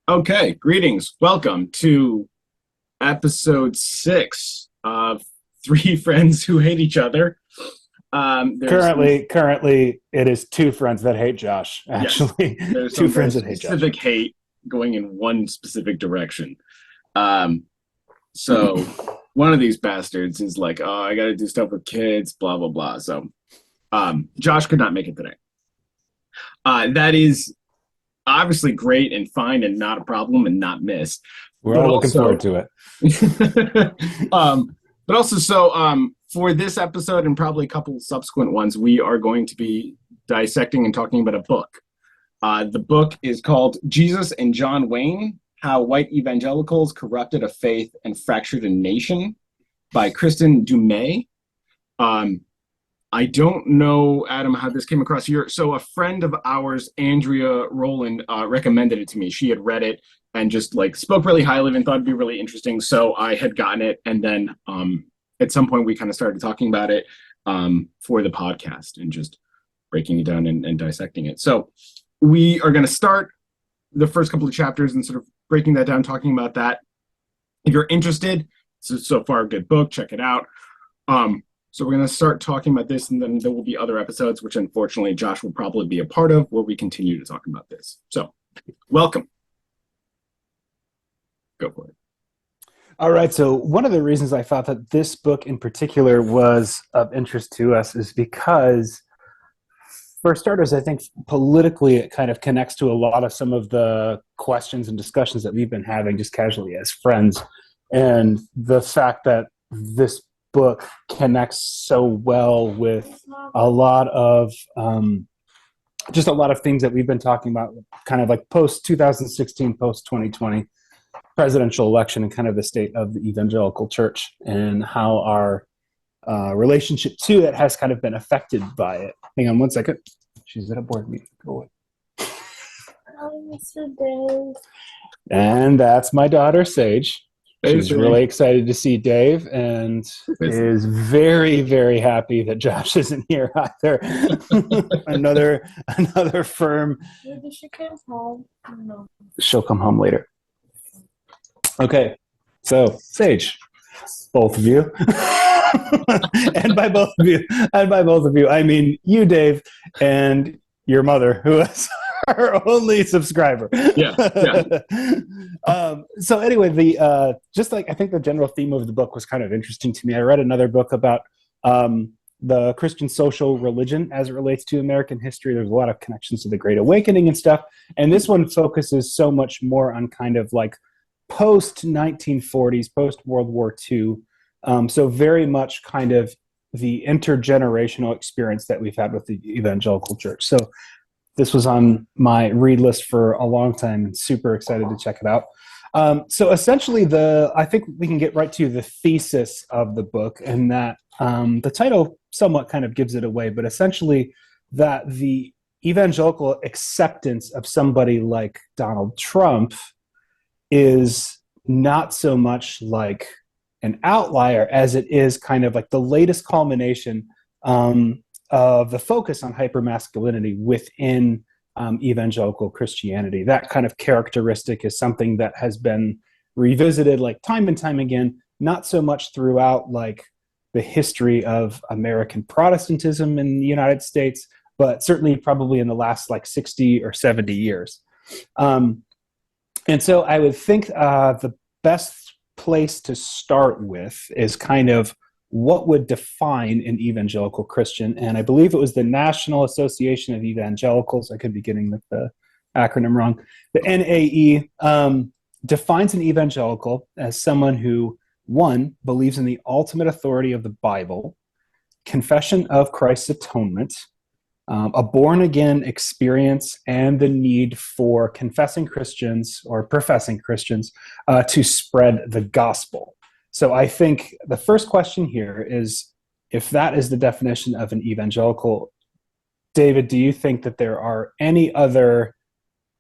Okay, greetings. Welcome to episode 6 of Three Friends Who Hate Each Other. There's some, Currently, it is two friends that hate Josh. yes, Actually, there's two some very friends that hate Josh. specific hate going in one specific direction. Um, so one of these bastards is like, "Oh, I got to do stuff with kids, blah blah blah." So, Josh could not make it today. That is obviously great and fine and not a problem and not missed. We're But all looking also, forward to it. for this episode and probably a couple subsequent ones, we are going to be dissecting and talking about a book. The book is called Jesus and John Wayne: How White Evangelicals Corrupted a Faith and Fractured a Nation by Kristin Du Mez. I don't know, Adam, how this came across here. So a friend of ours, Andrea Rowland, recommended it to me. She had read it and just like spoke really highly of it and thought it'd be really interesting. So I had gotten it, and then at some point we kind of started talking about it for the podcast and just breaking it down and dissecting it. So we are going to start the first couple of chapters and sort of breaking that down, talking about that. If you're interested, so far a good book, check it out. So we're going to start talking about this, and then there will be other episodes, which unfortunately Josh will probably be a part of, where we continue to talk about this. So welcome. Go for it. All right. So one of the reasons I thought that this book in particular was of interest to us is because, for starters, I think politically it kind of connects to a lot of some of the questions and discussions that we've been having just casually as friends. And the fact that this book connects so well with a lot of just a lot of things that we've been talking about, kind of like post 2016, post 2020 presidential election, and kind of the state of the evangelical church and how our relationship to it has kind of been affected by it. Hang on one second. She's at a board meeting. Go away. Hi, Mr. Dave. And that's my daughter, Sage. She's Basically, really excited to see Dave and is very, very happy that Josh isn't here either. another firm. Maybe she came home. No. She'll come home later. Okay, so Sage, both of you, and by both of you, I mean you, Dave, and your mother, who is our only subscriber. Yeah. So anyway, the just like I think the general theme of the book was kind of interesting to me. I read another book about the Christian social religion as it relates to American history. There's a lot of connections to the Great Awakening and stuff, and this one focuses so much more on kind of like post 1940s, post World War II. So very much kind of the intergenerational experience that we've had with the evangelical church. So this was on my read list for a long time and super excited to check it out. So essentially I think we can get right to the thesis of the book, and that the title somewhat kind of gives it away, but essentially that the evangelical acceptance of somebody like Donald Trump is not so much like an outlier as it is kind of like the latest culmination of the focus on hypermasculinity within evangelical Christianity. That kind of characteristic is something that has been revisited like time and time again, not so much throughout like the history of American Protestantism in the United States, but certainly probably in the last like 60 or 70 years. And so I would think the best place to start with is kind of what would define an evangelical Christian. And I believe it was the National Association of Evangelicals, I could be getting the acronym wrong, the NAE, defines an evangelical as someone who, one, believes in the ultimate authority of the Bible, confession of Christ's atonement, a born-again experience, and the need for confessing Christians or professing Christians to spread the gospel. So I think the first question here is, if that is the definition of an evangelical, David, do you think that there are any other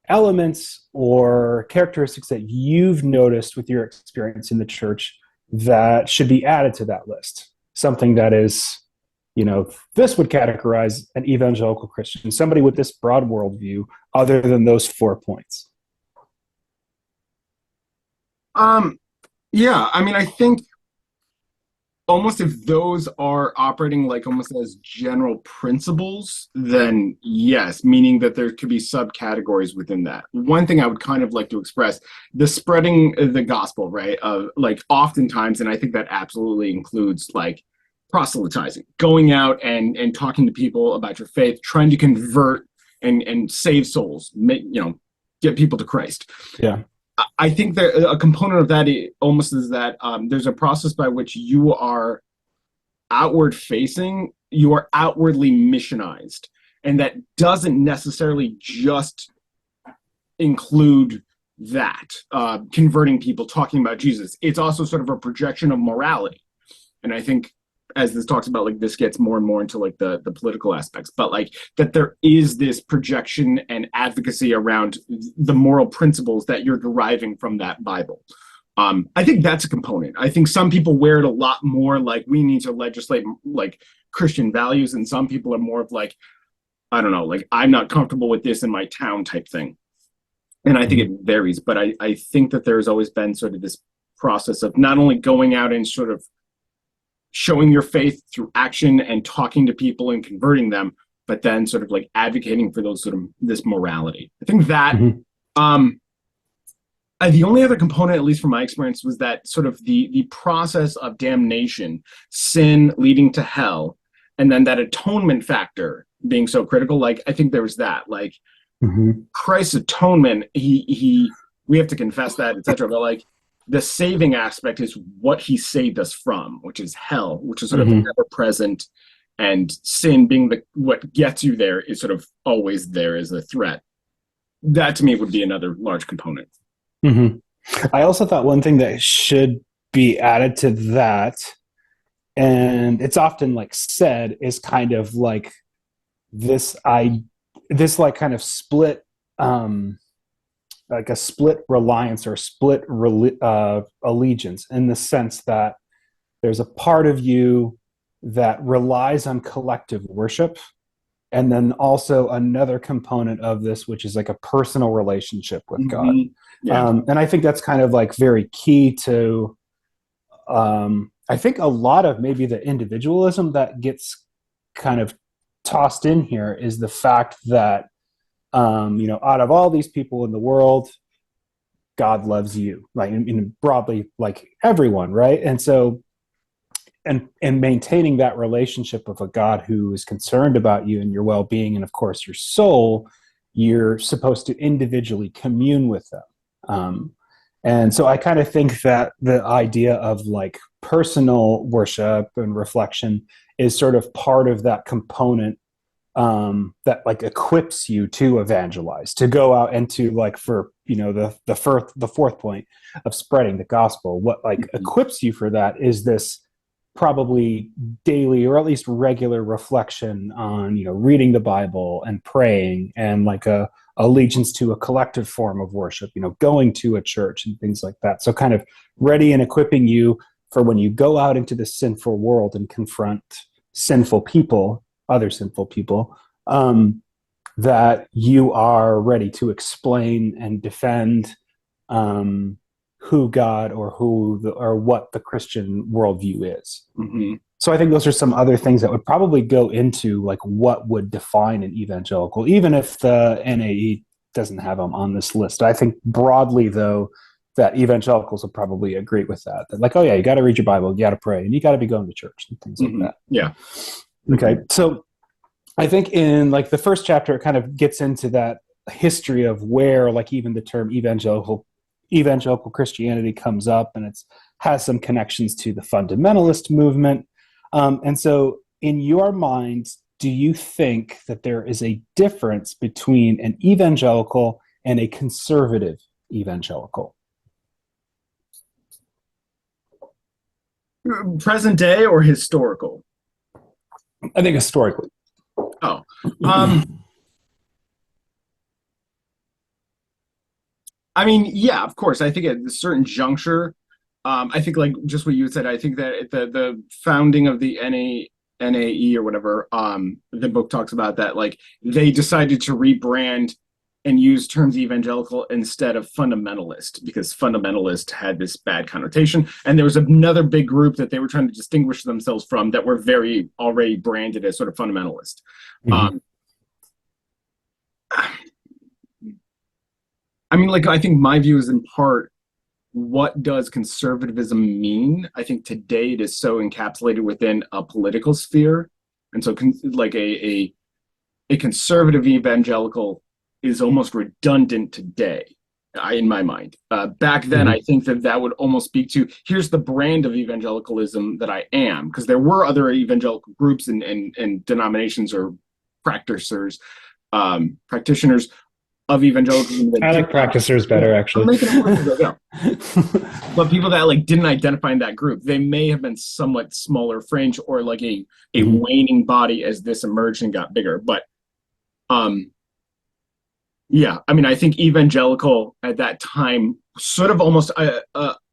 elements or characteristics that you've noticed with your experience in the church that should be added to that list? Something that is, this would categorize an evangelical Christian, somebody with this broad worldview, other than those 4 points. Um, yeah, I mean, I think almost if those are operating like almost as general principles, then yes, meaning that there could be subcategories within that. One thing I would kind of like to express, the spreading the gospel, right? Of like oftentimes, and I think that absolutely includes like proselytizing, going out and talking to people about your faith, trying to convert and save souls, make, get people to Christ. Yeah. I think that a component of that almost is that there's a process by which you are outward facing, you are outwardly missionized. And that doesn't necessarily just include that, converting people, talking about Jesus. It's also sort of a projection of morality. And I think as this talks about, like, this gets more and more into like the political aspects, but like that there is this projection and advocacy around the moral principles that you're deriving from that Bible. I think that's a component. I think some people wear it a lot more like we need to legislate like Christian values, and some people are more of like, I don't know, like I'm not comfortable with this in my town type thing. And I think it varies, but I think that there's always been sort of this process of not only going out and sort of showing your faith through action and talking to people and converting them, but then sort of like advocating for those sort of this morality. I think that the only other component, at least from my experience, was that sort of the process of damnation, sin leading to hell, and then that atonement factor being so critical. Like I think there was that, like Christ's atonement, he we have to confess that, etc. But like the saving aspect is what he saved us from, which is hell, which is sort of ever present, and sin being what gets you there is sort of always there as a threat. That to me would be another large component. I also thought one thing that should be added to that, and it's often like said, is kind of like this like kind of split, like a split reliance or split allegiance, in the sense that there's a part of you that relies on collective worship, and then also another component of this, which is like a personal relationship with God. Yeah. And I think that's kind of like very key to, I think a lot of maybe the individualism that gets kind of tossed in here is the fact that, out of all these people in the world, God loves you, like in broadly, like everyone, right? And so, and maintaining that relationship of a God who is concerned about you and your well-being, and of course your soul, you're supposed to individually commune with them. And so I kind of think that the idea of like personal worship and reflection is sort of part of that component, that like equips you to evangelize, to go out and to like, for the fourth point of spreading the gospel. What like equips you for that is this probably daily or at least regular reflection on reading the Bible and praying, and like a allegiance to a collective form of worship, going to a church and things like that. So kind of ready and equipping you for when you go out into the sinful world and confront sinful people, other sinful people, that you are ready to explain and defend who God or what the Christian worldview is. So I think those are some other things that would probably go into like what would define an evangelical, even if the NAE doesn't have them on this list. I think broadly, though, that evangelicals will probably agree with that. That like, oh yeah, you got to read your Bible, you got to pray, and you got to be going to church and things like that. Yeah. Okay. So I think in like the first chapter, it kind of gets into that history of where like even the term evangelical Christianity comes up, and it's has some connections to the fundamentalist movement. And so in your mind, do you think that there is a difference between an evangelical and a conservative evangelical? Present day or historical? I think historically. Oh. I mean, yeah, of course. I think at a certain juncture, I think like just what you said, I think that at the founding of the NAE or whatever, the book talks about that, like they decided to rebrand and use terms evangelical instead of fundamentalist, because fundamentalist had this bad connotation. And there was another big group that they were trying to distinguish themselves from that were very already branded as sort of fundamentalist. Mm-hmm. I mean, like, I think my view is in part, what does conservatism mean? I think today it is so encapsulated within a political sphere. And so like a conservative evangelical is almost redundant today, in my mind. Back then, I think that would almost speak to, here's the brand of evangelicalism that I am, because there were other evangelical groups and denominations or practitioners of evangelicalism. I like practicers better, actually. I'm making it work, yeah. But people that like didn't identify in that group, they may have been somewhat smaller fringe or like a waning body as this emerged and got bigger. But yeah, I mean, I think evangelical at that time sort of almost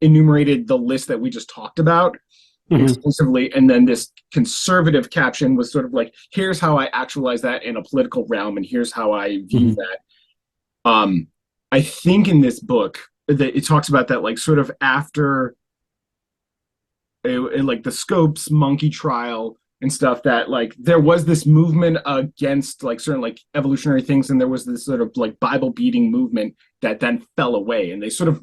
enumerated the list that we just talked about exclusively, and then this conservative caption was sort of like, here's how I actualize that in a political realm, and here's how I view that. I think in this book that it talks about that, like, sort of after like the Scopes monkey trial and stuff, that like there was this movement against like certain like evolutionary things, and there was this sort of like Bible beating movement that then fell away, and they sort of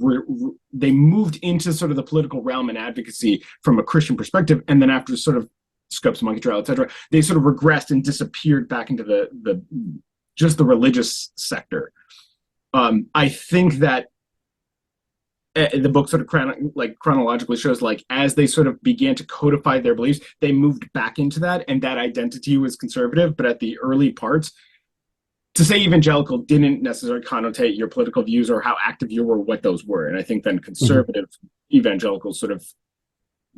they moved into sort of the political realm and advocacy from a Christian perspective, and then after sort of Scopes monkey trial, etc., they sort of regressed and disappeared back into the just the religious sector. I think that the book sort of chronologically shows, like, as they sort of began to codify their beliefs, they moved back into that, and that identity was conservative. But at the early parts, to say evangelical didn't necessarily connotate your political views or how active you were, what those were. And I think then conservative evangelicals sort of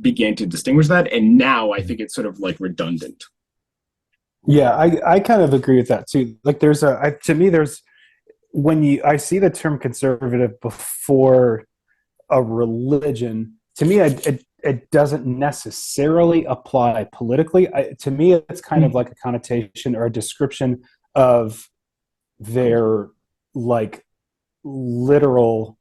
began to distinguish that, and now I think it's sort of like redundant. Yeah, I kind of agree with that too. Like, to me, when I see the term conservative before a religion, to me, it doesn't necessarily apply politically. To me, it's kind of like a connotation or a description of their like literal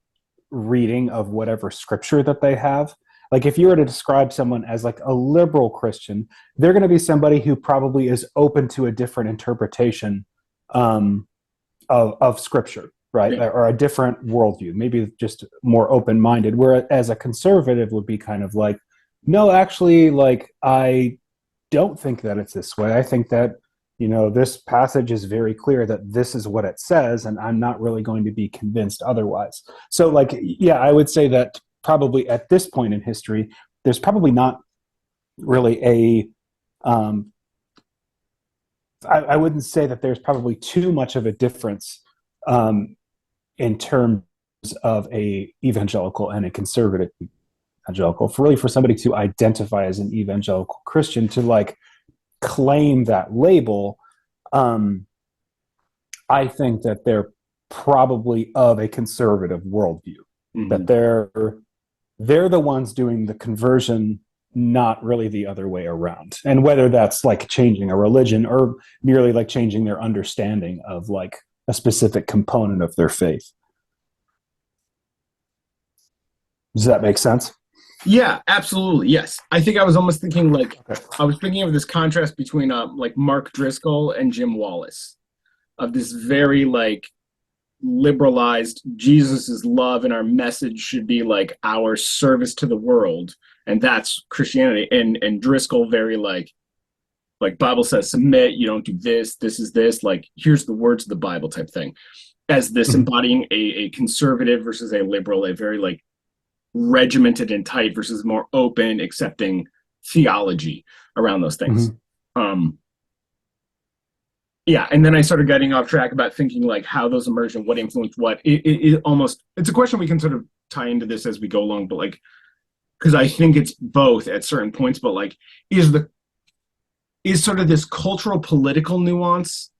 reading of whatever scripture that they have. Like, if you were to describe someone as like a liberal Christian, they're going to be somebody who probably is open to a different interpretation of scripture, right? Yeah. Or a different worldview, maybe just more open-minded. Whereas a conservative would be kind of like, no, actually, like, I don't think that it's this way. I think that, this passage is very clear that this is what it says, and I'm not really going to be convinced otherwise. So, like, yeah, I would say that probably at this point in history, there's probably not really I wouldn't say that there's probably too much of a difference in terms of a evangelical and a conservative evangelical. For somebody to identify as an evangelical Christian, to like claim that label, I think that they're probably of a conservative worldview. That they're the ones doing the conversion, not really the other way around. And whether that's like changing a religion or merely like changing their understanding of like a specific component of their faith. Does that make sense? Yeah, absolutely. Yes. I think I was almost thinking like, I was thinking of this contrast between like Mark Driscoll and Jim Wallace, of this very like liberalized, Jesus is love and our message should be like our service to the world, and that's Christianity. And Driscoll very like Bible says submit, you don't do this, this is this, like here's the words of the Bible type thing, as this embodying a conservative versus a liberal, a very like regimented and tight versus more open, accepting theology around those things. Yeah, and then I started getting off track about thinking like how those emerged and what influenced what. It's a question we can sort of tie into this as we go along, but like, because I think it's both at certain points, but like, is sort of this cultural political nuance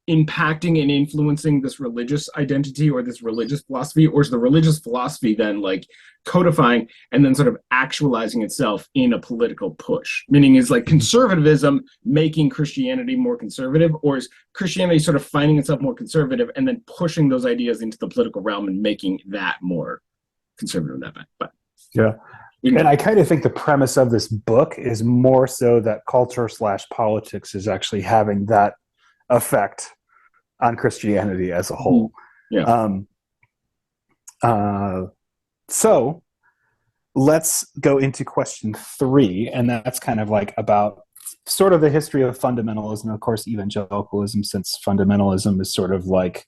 impacting and influencing this religious identity or this religious philosophy, or is the religious philosophy then like codifying and then sort of actualizing itself in a political push? Meaning, is like conservatism making Christianity more conservative, or is Christianity sort of finding itself more conservative and then pushing those ideas into the political realm and making that more conservative in that way? But yeah. And I kind of think the premise of this book is more so that culture/politics is actually having that effect on Christianity as a whole. Yeah. So let's go into question 3, and that's kind of like about sort of the history of fundamentalism, of course, evangelicalism, since fundamentalism is sort of like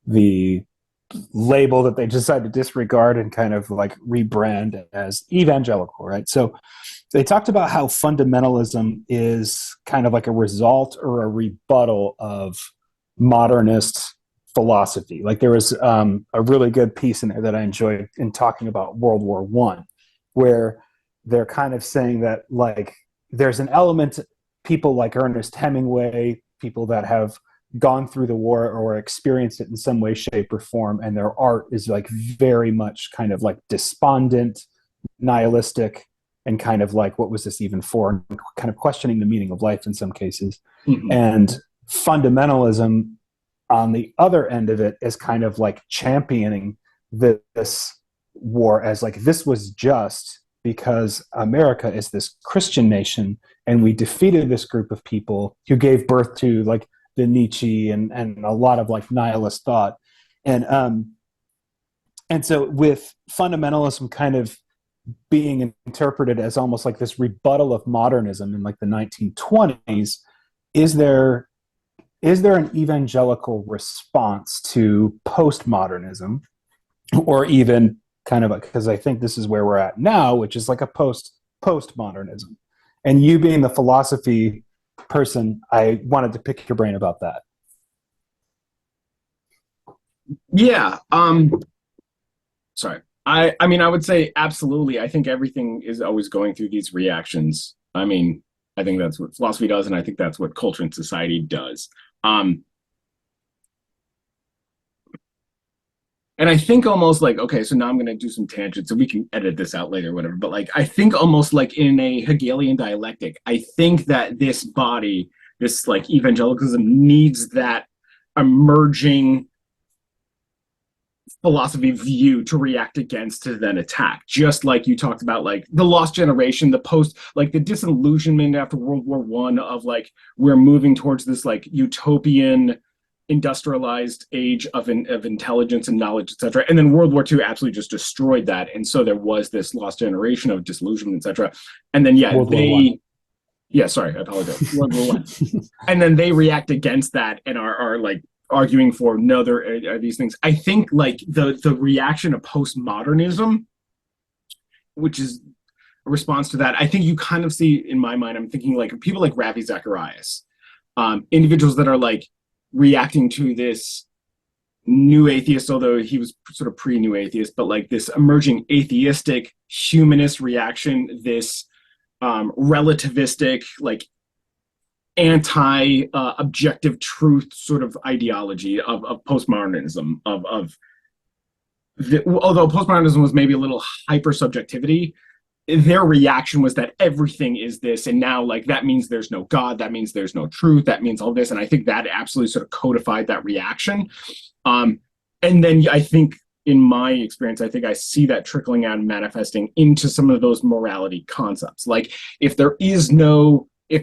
the label that they decide to disregard and kind of like rebrand as evangelical, right? So they talked about how fundamentalism is kind of like a result or a rebuttal of modernist philosophy. Like there was a really good piece in there that I enjoyed in talking about World War I, where they're kind of saying that like there's an element, people like Ernest Hemingway, people that have gone through the war or experienced it in some way, shape, or form, and their art is like very much kind of like despondent, nihilistic, and kind of like, what was this even for? And kind of questioning the meaning of life in some cases. Mm-hmm. And fundamentalism on the other end of it is kind of like championing this war as like, this was just because America is this Christian nation and we defeated this group of people who gave birth to like the Nietzsche and a lot of like nihilist thought. And so with fundamentalism kind of being interpreted as almost like this rebuttal of modernism in like the 1920s, is there an evangelical response to postmodernism, or even kind of, because I think this is where we're at now, which is like a postmodernism. And you being the philosophy person, I wanted to pick your brain about that. Yeah. Sorry. I mean, I would say absolutely. I think everything is always going through these reactions. I mean, I think that's what philosophy does, and I think that's what culture and society does. And I think almost like, okay, so now I'm going to do some tangents, so we can edit this out later or whatever. But like, I think almost like in a Hegelian dialectic, I think that this body, this like evangelicalism, needs that emerging philosophy view to react against, to then attack. Just like you talked about, like the lost generation, the post, like the disillusionment after World War I of like, we're moving towards this like utopian industrialized age of intelligence and knowledge, etc. And then World War II absolutely just destroyed that. And so there was this lost generation of disillusionment, etc. And then sorry, I apologize. World War I. And then they react against that and are like arguing for no, there are these things. I think like the reaction of postmodernism, which is a response to that, I think you kind of see in my mind, I'm thinking like people like Ravi Zacharias, individuals that are like reacting to this new atheist, although he was sort of pre-new atheist, but like this emerging atheistic humanist reaction, this relativistic, like anti-objective truth sort of ideology of postmodernism, although postmodernism was maybe a little hyper subjectivity, their reaction was that everything is this, and now like that means there's no God, that means there's no truth, that means all this. And I think that absolutely sort of codified that reaction. And then I think in my experience, I think I see that trickling out and manifesting into some of those morality concepts. Like if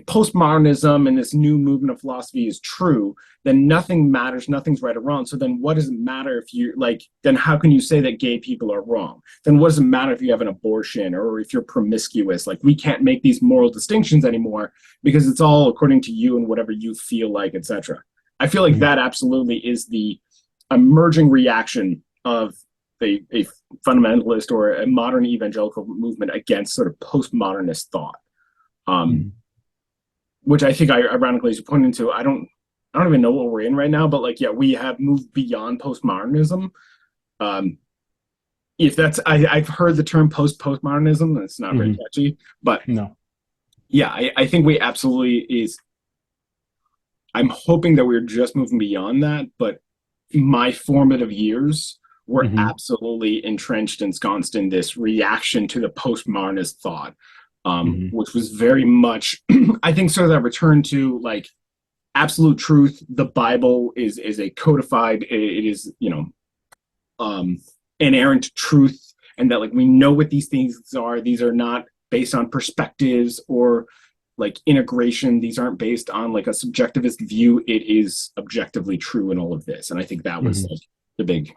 postmodernism and this new movement of philosophy is true, then nothing matters, nothing's right or wrong. So then what does it matter if you like, then how can you say that gay people are wrong? Then what does it matter if you have an abortion or if you're promiscuous? Like we can't make these moral distinctions anymore because it's all according to you and whatever you feel like, etc. I feel like that absolutely is the emerging reaction of a fundamentalist or a modern evangelical movement against sort of postmodernist thought. Which I think, ironically, as you pointed to, I don't even know what we're in right now, but like, yeah, we have moved beyond postmodernism. If that's, I've heard the term postmodernism, and it's not very catchy, but no, yeah, I think we absolutely I'm hoping that we're just moving beyond that, but my formative years were Mm-hmm. absolutely entrenched and ensconced in this reaction to the postmodernist thought, Mm-hmm. which was very much, I think, sort of that return to like absolute truth. The Bible is a codified, it is, inerrant truth, and that like we know what these things are. These are not based on perspectives or like integration. These aren't based on like a subjectivist view. It is objectively true in all of this, and I think that was Mm-hmm. like the big.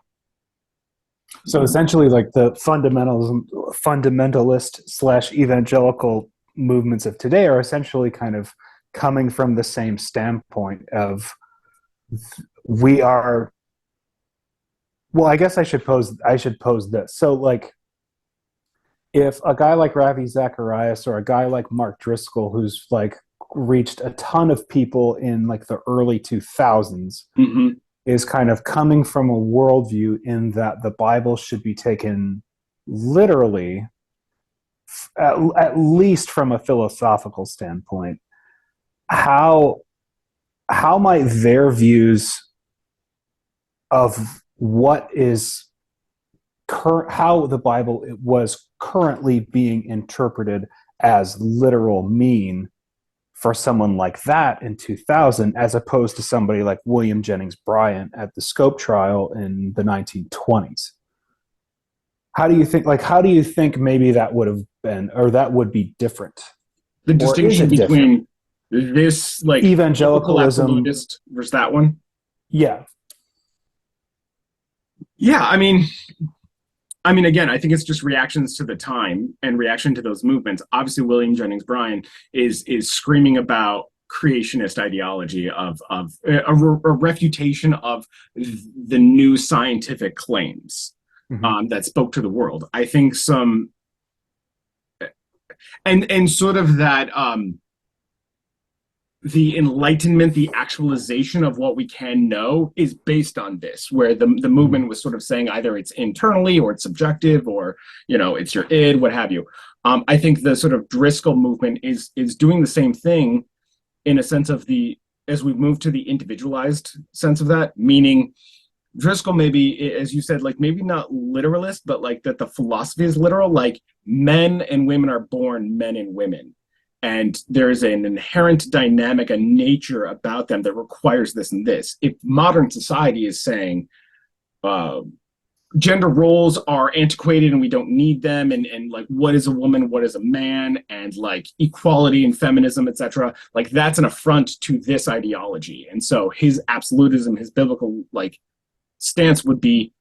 So essentially, like the fundamentalist slash evangelical movements of today are essentially kind of coming from the same standpoint of we are. Well, I guess I should pose this. So, like, if a guy like Ravi Zacharias or a guy like Mark Driscoll, who's like reached a ton of people in like the early 2000s, Mm-hmm. is kind of coming from a worldview in that the Bible should be taken literally, at least from a philosophical standpoint. How might their views of what is how the Bible was currently being interpreted as literal mean for someone like that in 2000, as opposed to somebody like William Jennings Bryan at the Scope trial in the 1920s? How do you think maybe that would have been, or that would be different? The Or is distinction it different? between this like Evangelicalism. absolutist versus that one. Yeah. Yeah, again, I think it's just reactions to the time and reaction to those movements. Obviously, William Jennings Bryan is screaming about creationist ideology of a refutation of the new scientific claims that spoke to the world. I think some and sort of that the enlightenment, the actualization of what we can know is based on this, where the movement was sort of saying either it's internally or it's subjective or, it's your id, what have you. I think the sort of Driscoll movement is doing the same thing in a sense of as we've moved to the individualized sense of that, meaning Driscoll maybe, as you said, like maybe not literalist, but like that the philosophy is literal, like men and women are born men and women. And there is an inherent dynamic, a nature about them that requires this and this. If modern society is saying gender roles are antiquated and we don't need them, and like what is a woman, what is a man, and like equality and feminism, etc., like that's an affront to this ideology. And so his absolutism, his biblical like stance would be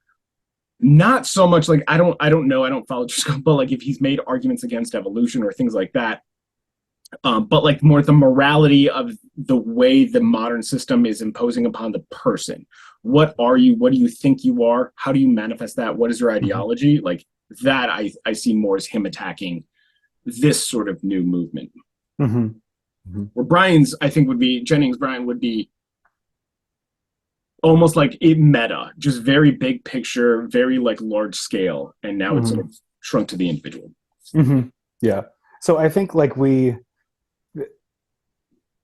not so much like I don't know, I don't follow Driscoll, but like if he's made arguments against evolution or things like that. But like more the morality of the way the modern system is imposing upon the person. What are you? What do you think you are? How do you manifest that? What is your ideology? Mm-hmm. Like that, I see more as him attacking this sort of new movement. Mm-hmm. Mm-hmm. Where Bryan's, I think, Jennings Bryan would be almost like a meta, just very big picture, very like large scale, and now it's sort of shrunk to the individual. Mm-hmm. Yeah. So I think like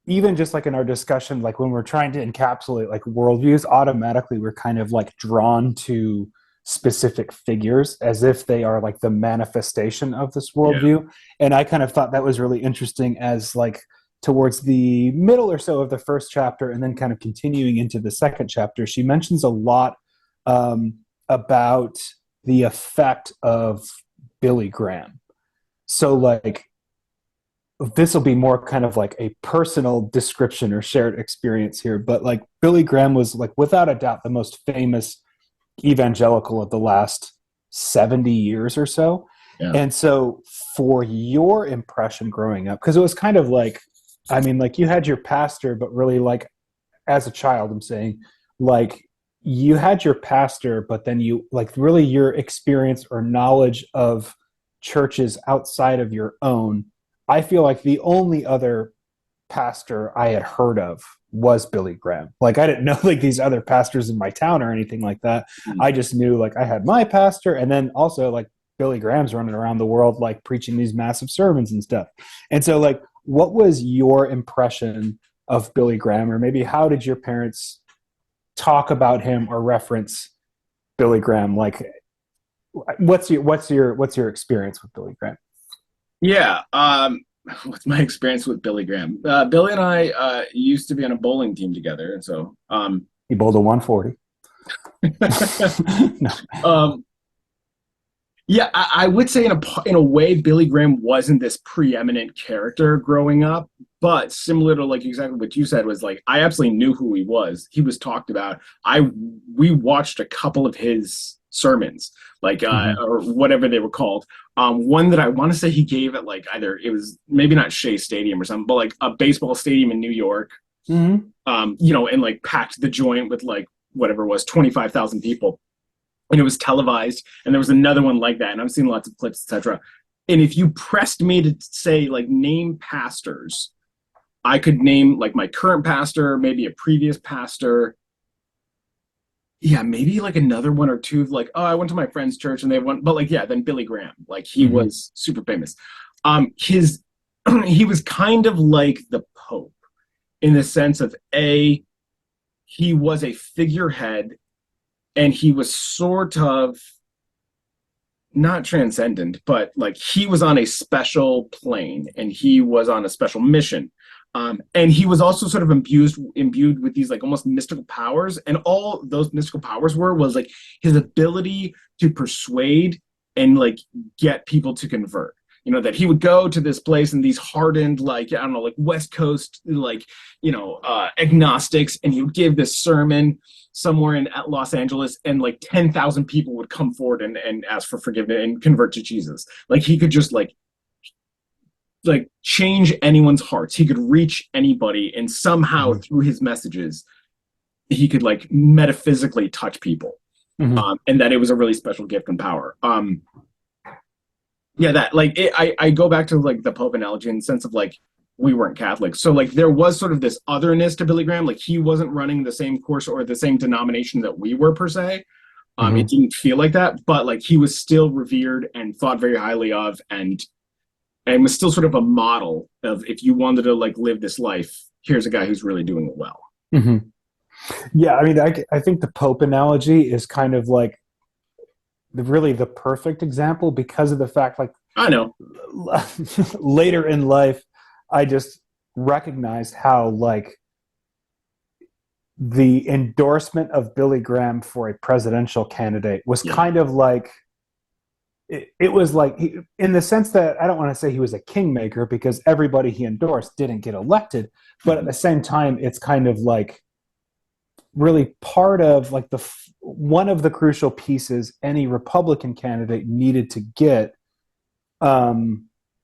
even just like in our discussion, like when we're trying to encapsulate like worldviews, automatically we're kind of like drawn to specific figures as if they are like the manifestation of this worldview. Yeah. And I kind of thought that was really interesting as like towards the middle or so of the first chapter, and then kind of continuing into the second chapter, she mentions a lot about the effect of Billy Graham. So like, this will be more kind of like a personal description or shared experience here, but like Billy Graham was like without a doubt the most famous evangelical of the last 70 years or so. Yeah. And so for your impression growing up, because it was kind of like, I mean, like you had your pastor, but really like as a child, I'm saying like you had your pastor, but then you like really your experience or knowledge of churches outside of your own, I feel like the only other pastor I had heard of was Billy Graham. Like I didn't know like these other pastors in my town or anything like that. Mm-hmm. I just knew like I had my pastor, and then also like Billy Graham's running around the world like preaching these massive sermons and stuff. And so like what was your impression of Billy Graham, or maybe how did your parents talk about him or reference Billy Graham? Like, what's your experience with Billy Graham? Yeah. What's my experience with Billy Graham? Billy and I used to be on a bowling team together, and so He bowled a 140. No. Yeah, I would say in a way, Billy Graham wasn't this preeminent character growing up, but similar to like exactly what you said was like I absolutely knew who he was. He was talked about. We watched a couple of his sermons, like or whatever they were called. One that I want to say he gave at like either it was maybe not Shea Stadium or something, but like a baseball stadium in New York. You know, and like packed the joint with like whatever it was 25,000 people, and it was televised. And there was another one like that, and I've seen lots of clips, etc. And if you pressed me to say like name pastors, I could name like my current pastor, maybe a previous pastor. Yeah, maybe like another one or two. Like, oh, I went to my friend's church and they went, but like, yeah, then Billy Graham, like he was super famous. His he was kind of like the Pope in the sense of he was a figurehead, and he was sort of not transcendent, but like he was on a special plane and he was on a special mission. And he was also sort of imbued with these like almost mystical powers. And all those mystical powers was like his ability to persuade and like get people to convert. You know, that he would go to this place and these hardened, like, I don't know, like West Coast, like, you know, agnostics, and he would give this sermon somewhere in Los Angeles, and like 10,000 people would come forward and ask for forgiveness and convert to Jesus. Like he could just like change anyone's hearts. He could reach anybody, and somehow through his messages, he could like metaphysically touch people. And that it was a really special gift and power. Yeah, that like I go back to like the Pope analogy in the sense of like we weren't Catholic, so like there was sort of this otherness to Billy Graham. Like he wasn't running the same course or the same denomination that we were per se. It didn't feel like that, but like he was still revered and thought very highly of, and was still sort of a model of if you wanted to like live this life, here's a guy who's really doing it well. Yeah, I mean, I think the Pope analogy is kind of like really the perfect example because of the fact, like, I know later in life, I just recognized how like the endorsement of Billy Graham for a presidential candidate was kind of like, it was like, in the sense that I don't want to say he was a kingmaker because everybody he endorsed didn't get elected, but at the same time, it's kind of like really part of like one of the crucial pieces any Republican candidate needed to get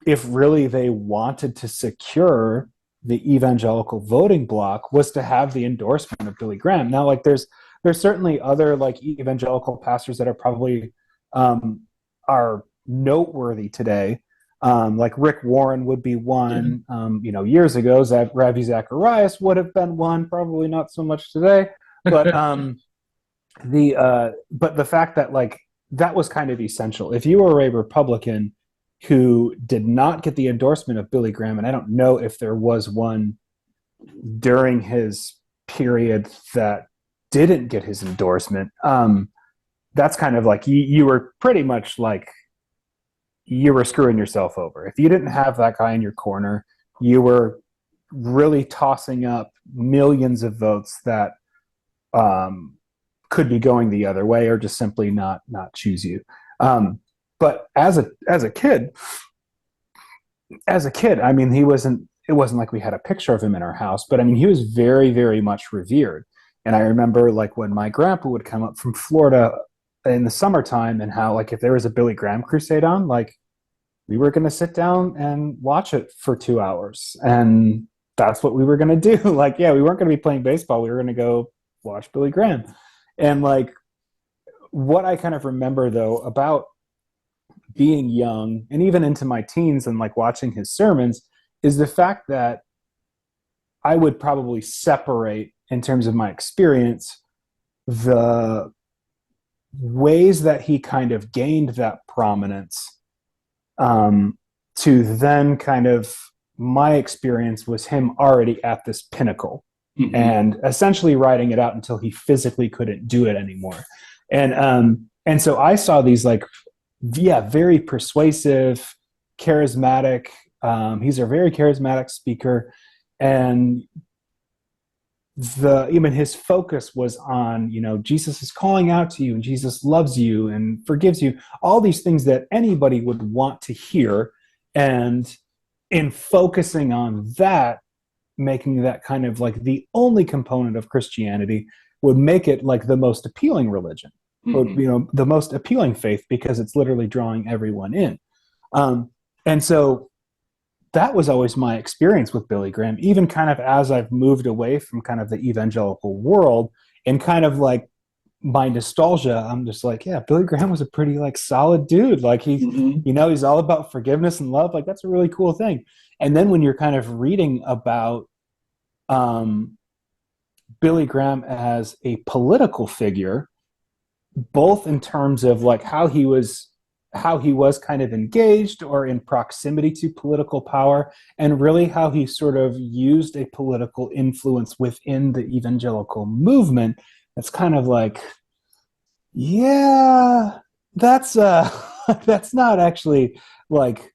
if really they wanted to secure the evangelical voting bloc was to have the endorsement of Billy Graham. Now, like there's certainly other like evangelical pastors that are probably are noteworthy today. Like Rick Warren would be one. You know, years ago, Ravi Zacharias would have been one. Probably not so much today. But the fact that like that was kind of essential. If you were a Republican who did not get the endorsement of Billy Graham, and I don't know if there was one during his period that didn't get his endorsement, that's kind of like you were pretty much like you were screwing yourself over. If you didn't have that guy in your corner, you were really tossing up millions of votes that could be going the other way or just simply not choose you. But as a kid, I mean, it wasn't like we had a picture of him in our house, but I mean, he was very, very much revered. And I remember like when my grandpa would come up from Florida in the summertime, and how like if there was a Billy Graham crusade on, like we were going to sit down and watch it for 2 hours. And that's what we were going to do. Like, yeah, we weren't going to be playing baseball. We were going to go watch Billy Graham. And like what I kind of remember though about being young and even into my teens and like watching his sermons is the fact that I would probably separate in terms of my experience the ways that he kind of gained that prominence to then kind of my experience was him already at this pinnacle Mhm. and essentially writing it out until he physically couldn't do it anymore. And so I saw these like, yeah, very persuasive, charismatic. He's a very charismatic speaker, and even his focus was on, Jesus is calling out to you, and Jesus loves you and forgives you, all these things that anybody would want to hear. And in focusing on that, making that kind of like the only component of Christianity, would make it like the most appealing religion, or the most appealing faith, because it's literally drawing everyone in. And so that was always my experience with Billy Graham, even kind of as I've moved away from kind of the evangelical world, and kind of like my nostalgia, I'm just like, yeah, Billy Graham was a pretty like solid dude. Like he's all about forgiveness and love. Like that's a really cool thing. And then when you're kind of reading about Billy Graham as a political figure, both in terms of like how he was kind of engaged or in proximity to political power, and really how he sort of used a political influence within the evangelical movement, that's kind of like, yeah, that's that's not actually like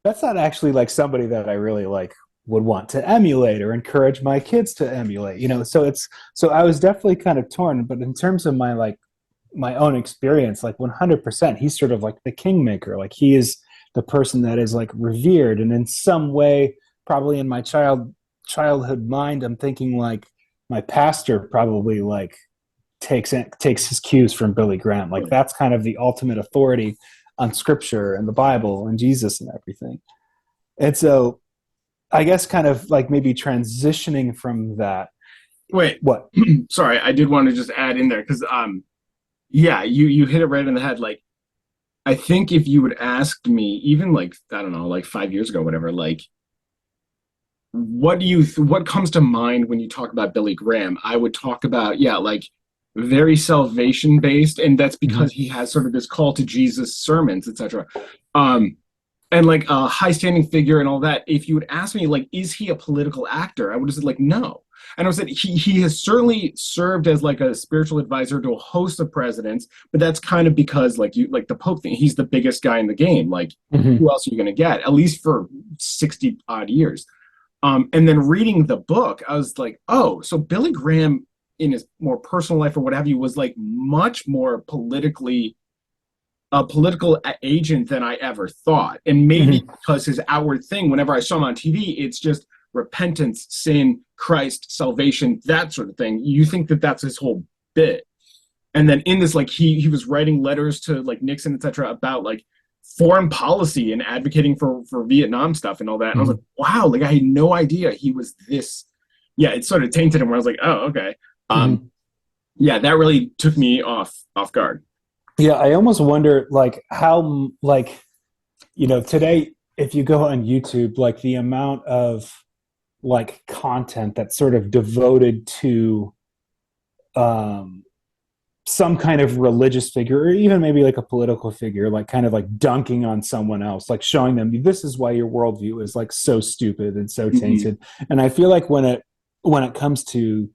somebody that I really like would want to emulate or encourage my kids to emulate, so I was definitely kind of torn. But in terms of my own experience, like 100%, he's sort of like the kingmaker. Like he is the person that is like revered, and in some way, probably in my childhood mind, I'm thinking like my pastor probably like takes his cues from Billy Graham. Like that's kind of the ultimate authority on Scripture and the Bible and Jesus and everything. And so, I guess kind of like maybe transitioning from that. Wait, what? Sorry, I did want to just add in there because yeah, you hit it right in the head. Like, I think if you would ask me, even like, I don't know, like 5 years ago, whatever, like, what comes to mind when you talk about Billy Graham? I would talk about, yeah, like very salvation based, and that's because he has sort of this call to Jesus sermons, etc. And like a high standing figure and all that. If you would ask me, like, is he a political actor? I would have said like, no. And I said he has certainly served as like a spiritual advisor to a host of presidents, but that's kind of because like the Pope thing, he's the biggest guy in the game. Like who else are you going to get? At least for 60 odd years. And then reading the book, I was like, oh, so Billy Graham in his more personal life or what have you was like much more politically a political agent than I ever thought. And maybe because his outward thing, whenever I saw him on TV, it's just repentance, sin, Christ, salvation, that sort of thing. You think that that's his whole bit. And then in this, like he was writing letters to like Nixon, etc., about like foreign policy and advocating for Vietnam stuff and all that. And I was like, wow, like I had no idea he was this. Yeah, it sort of tainted him where I was like, oh, okay. Yeah, that really took me off guard. Yeah, I almost wonder like how like today, if you go on YouTube, like the amount of like content that's sort of devoted to some kind of religious figure, or even maybe like a political figure, like kind of like dunking on someone else, like showing them this is why your worldview is like so stupid and so tainted. And I feel like when it comes to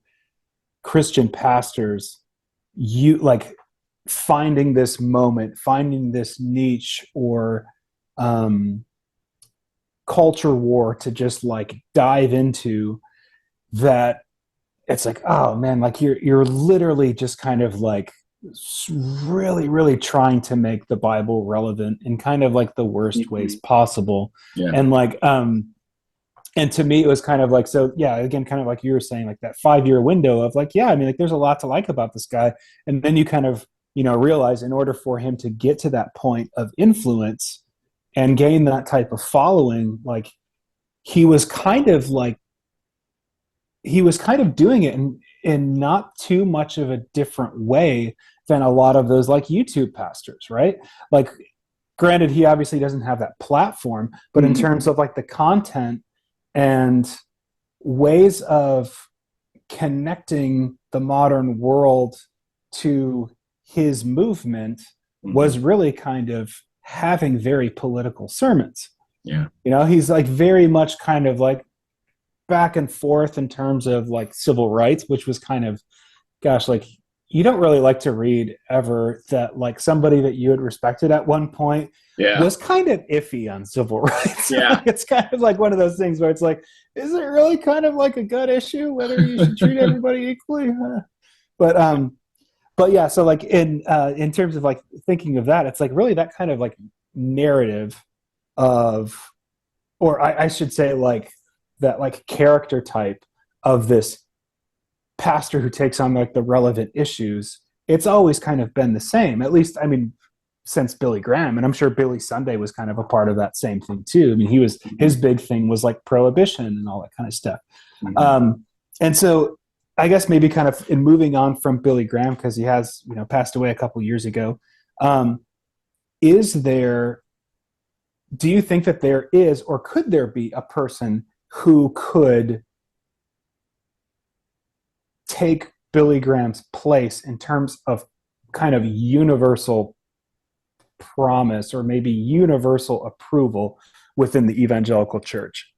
Christian pastors, you like finding this moment, finding this niche or culture war to just like dive into, that it's like, oh man, like you're literally just kind of like really, really trying to make the Bible relevant in kind of like the worst ways possible. Yeah. And like and to me it was kind of like, so yeah, again, kind of like you were saying, like that 5-year window of like, yeah, I mean, like there's a lot to like about this guy. And then you kind of realize in order for him to get to that point of influence and gain that type of following, like he was kind of doing it in not too much of a different way than a lot of those like YouTube pastors, right? Like, granted, he obviously doesn't have that platform, but in terms of like the content and ways of connecting the modern world to his movement was really kind of having very political sermons. Yeah. You know, he's like very much kind of like back and forth in terms of like civil rights, which was kind of, gosh, like you don't really like to read ever that like somebody that you had respected at one point Yeah. was kind of iffy on civil rights. Yeah. It's kind of like one of those things where it's like, is it really kind of like a gut issue whether you should treat everybody equally? But yeah, so like in terms of like thinking of that, it's like really that kind of like narrative of, or I should say like that like character type of this pastor who takes on like the relevant issues. It's always kind of been the same, at least, I mean, since Billy Graham, and I'm sure Billy Sunday was kind of a part of that same thing too. I mean, his big thing was like prohibition and all that kind of stuff. And so I guess maybe kind of in moving on from Billy Graham, because he has, you know, passed away a couple years ago. Do you think that there is, or could there be a person who could take Billy Graham's place in terms of kind of universal promise or maybe universal approval within the evangelical church?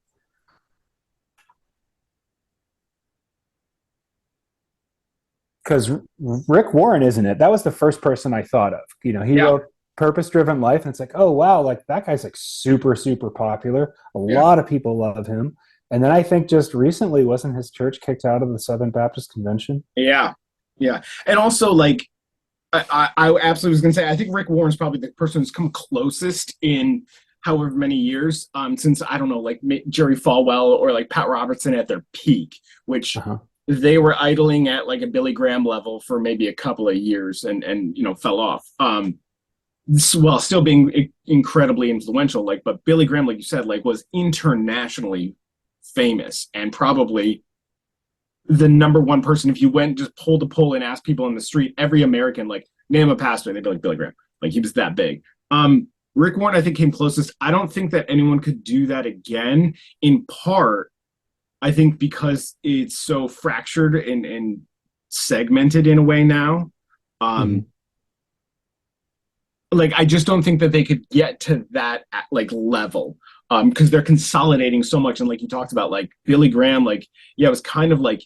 Because Rick Warren, isn't it? That was the first person I thought of. You know, he wrote Purpose Driven Life, and it's like, oh wow, like that guy's like super, super popular. A lot of people love him. And then I think just recently, wasn't his church kicked out of the Southern Baptist Convention? Yeah. Yeah. And also, like, I absolutely was going to say, I think Rick Warren's probably the person who's come closest in however many years, since, I don't know, like Jerry Falwell or like Pat Robertson at their peak, which they were idling at like a Billy Graham level for maybe a couple of years and you know, fell off. While still being incredibly influential, like, but Billy Graham, like you said, like was internationally famous and probably the number one person. If you went just poll to poll and asked people in the street, every American, like, name a pastor, and they'd be like Billy Graham. Like, he was that big. Rick Warren, I think, came closest. I don't think that anyone could do that again, in part, I think, because it's so fractured and segmented in a way now. Like, I just don't think that they could get to that like level, because they're consolidating so much. And like you talked about, like Billy Graham, like, yeah, it was kind of like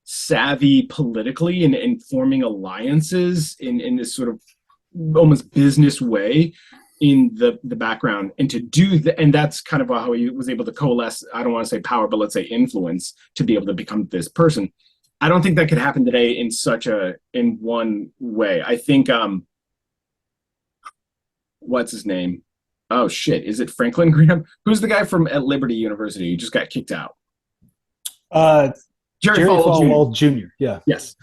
savvy politically and forming alliances in this sort of almost business way in the background, and to do that, and that's kind of how he was able to coalesce, I don't want to say power, but let's say influence, to be able to become this person. I don't think that could happen today in one way. I think what's his name? Oh shit, is it Franklin Graham? Who's the guy from at Liberty University? He just got kicked out. Jerry Falwell Jr. Yeah. Yes.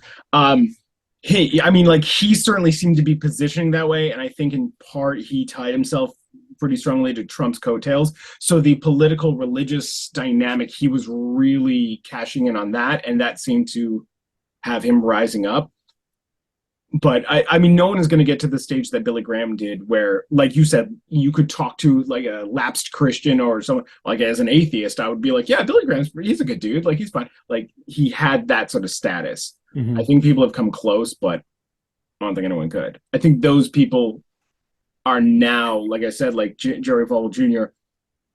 Hey, I mean, like, he certainly seemed to be positioning that way, and I think in part he tied himself pretty strongly to Trump's coattails. So the political religious dynamic, he was really cashing in on that, and that seemed to have him rising up. But I mean, no one is going to get to the stage that Billy Graham did, where, like you said, you could talk to like a lapsed Christian or someone, like, as an atheist, I would be like, yeah, Billy he's a good dude. Like, he's fine. Like, he had that sort of status. I think people have come close, but I don't think anyone could. I think those people are now, like I said, like Jerry Falwell Jr.,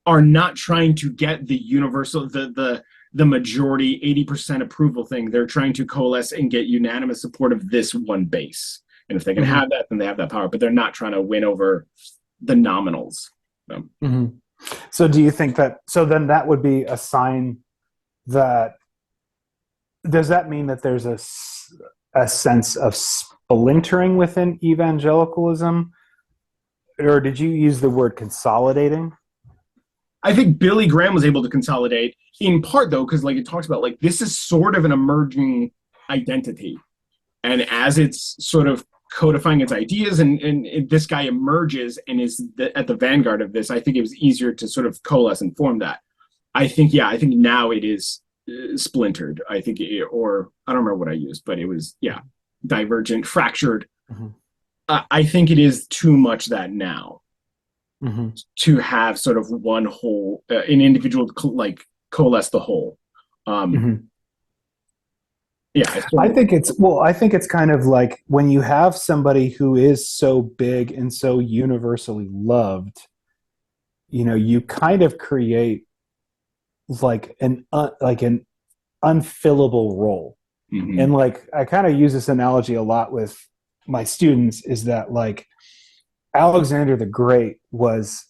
are not trying to get the universal, the majority 80% approval thing. They're trying to coalesce and get unanimous support of this one base. And if they can have that, then they have that power. But they're not trying to win over the nominals. So do you think that, so then that would be a sign that, does that mean that there's a sense of splintering within evangelicalism? Or did you use the word consolidating? I think Billy Graham was able to consolidate, in part, though, because, like, it talks about, like, this is sort of an emerging identity. And as it's sort of codifying its ideas, and this guy emerges and is at the vanguard of this, I think it was easier to sort of coalesce and form that. I think now it is splintered. I think, or I don't remember what I used, but it was, divergent, fractured. I think it is too much that now. To have sort of one whole, an individual, like, coalesce the whole. I think it's kind of like when you have somebody who is so big and so universally loved, you kind of create like an unfillable role. Mhm. And like I kind of use this analogy a lot with my students, is that like Alexander the Great was,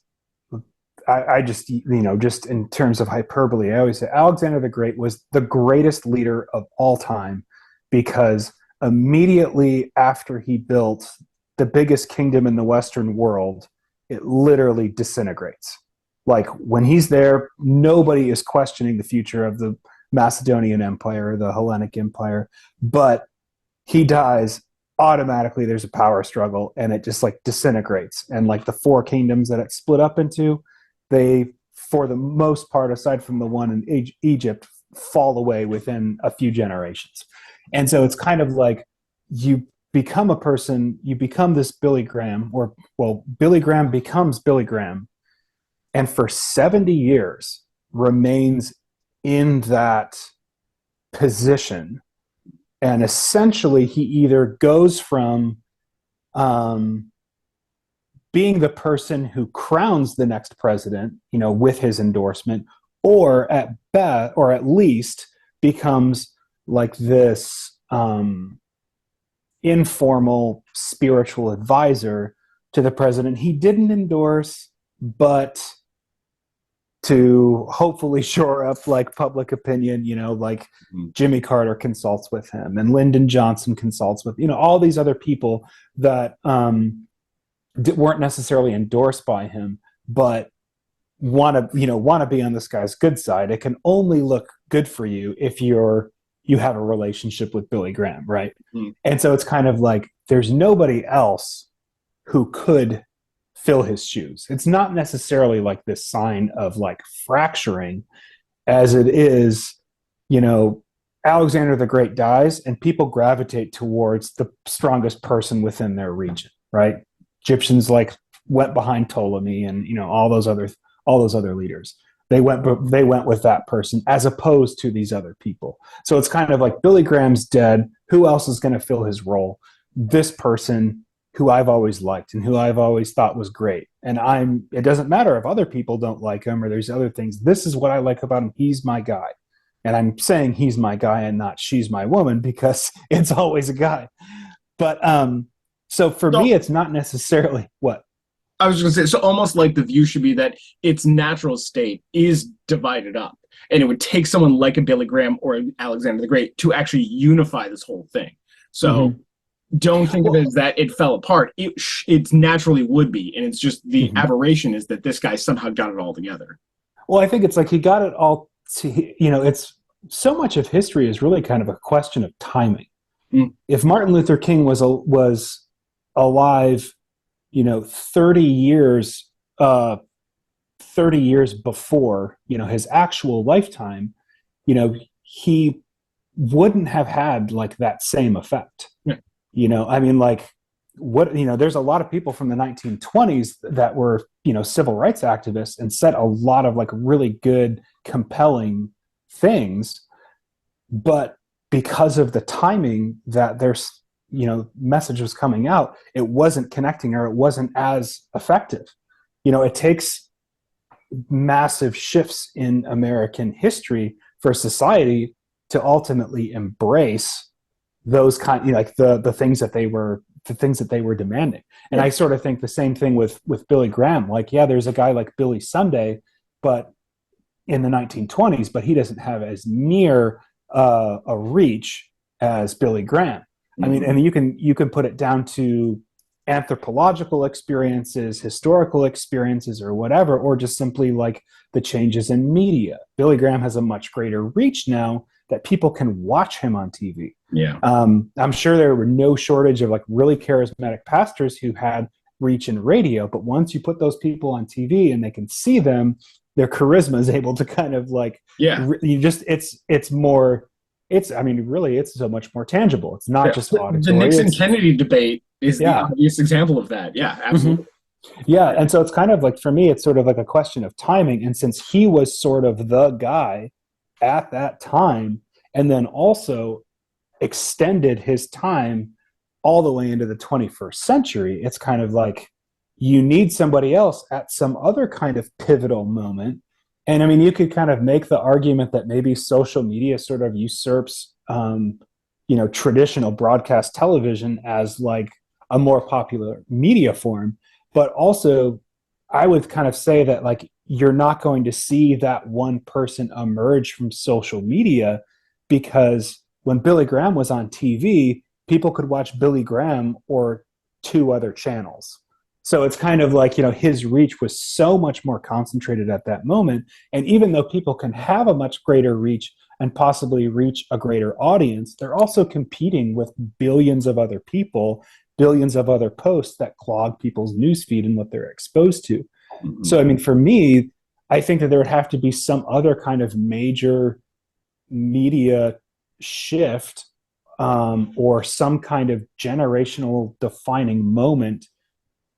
I just, just in terms of hyperbole, I always say Alexander the Great was the greatest leader of all time, because immediately after he built the biggest kingdom in the Western world, it literally disintegrates. Like when he's there, nobody is questioning the future of the Macedonian Empire, the Hellenic Empire, but he dies, automatically there's a power struggle and it just like disintegrates. And like the four kingdoms that it split up into, they, for the most part, aside from the one in Egypt, fall away within a few generations. And so it's kind of like you become a person, you become this Billy Graham, or well, Billy Graham becomes Billy Graham, and for 70 years remains in that position. And essentially he either goes from being the person who crowns the next president, with his endorsement, or at least becomes like this informal spiritual advisor to the president he didn't endorse, but to hopefully shore up like public opinion, like Jimmy Carter consults with him and Lyndon Johnson consults with, all these other people that weren't necessarily endorsed by him, but want to be on this guy's good side. It can only look good for you if you have a relationship with Billy Graham, right? Mm. And so it's kind of like there's nobody else who could fill his shoes. It's not necessarily like this sign of like fracturing, as it is, Alexander the Great dies and people gravitate towards the strongest person within their region, right? Egyptians like went behind Ptolemy and all those other leaders. They went with that person as opposed to these other people. So it's kind of like Billy Graham's dead. Who else is going to fill his role? This person who I've always liked and who I've always thought was great. And it doesn't matter if other people don't like him or there's other things. This is what I like about him. He's my guy. And I'm saying he's my guy and not she's my woman, because it's always a guy. But so for me, it's not necessarily what I was going to say. So almost like the view should be that its natural state is divided up, and it would take someone like a Billy Graham or Alexander the Great to actually unify this whole thing. So don't think of it as that it fell apart. It naturally would be, and it's just the aberration is that this guy somehow got it all together. Well, I think it's like he got it all. It's so much of history is really kind of a question of timing. Mm. If Martin Luther King was alive, 30 years before, his actual lifetime, he wouldn't have had like that same effect. Yeah. I mean, like there's a lot of people from the 1920s that were, civil rights activists and said a lot of like really good, compelling things, but because of the timing that there's, message was coming out, it wasn't connecting, or it wasn't as effective. It takes massive shifts in American history for society to ultimately embrace those like the things that they were demanding. And I sort of think the same thing with Billy Graham. Like, yeah, there's a guy like Billy Sunday, but in the 1920s, but he doesn't have as near a reach as Billy Graham. I mean, and you can put it down to anthropological experiences, historical experiences, or whatever, or just simply like the changes in media. Billy Graham has a much greater reach now that people can watch him on TV. Yeah. I'm sure there were no shortage of like really charismatic pastors who had reach in radio, but once you put those people on TV and they can see them, their charisma is able to kind of like, it's so much more tangible. It's not just auditory. The Nixon-Kennedy debate is the obvious example of that. Yeah, absolutely. Yeah, and so it's kind of like, for me, it's sort of like a question of timing. And since he was sort of the guy at that time, and then also extended his time all the way into the 21st century, it's kind of like, you need somebody else at some other kind of pivotal moment. And I mean, you could kind of make the argument that maybe social media sort of usurps, traditional broadcast television as like a more popular media form. But also, I would kind of say that like you're not going to see that one person emerge from social media, because when Billy Graham was on TV, people could watch Billy Graham or two other channels. So it's kind of like, his reach was so much more concentrated at that moment. And even though people can have a much greater reach and possibly reach a greater audience, they're also competing with billions of other people, billions of other posts that clog people's newsfeed and what they're exposed to. Mm-hmm. So, I mean, for me, I think that there would have to be some other kind of major media shift, or some kind of generational defining moment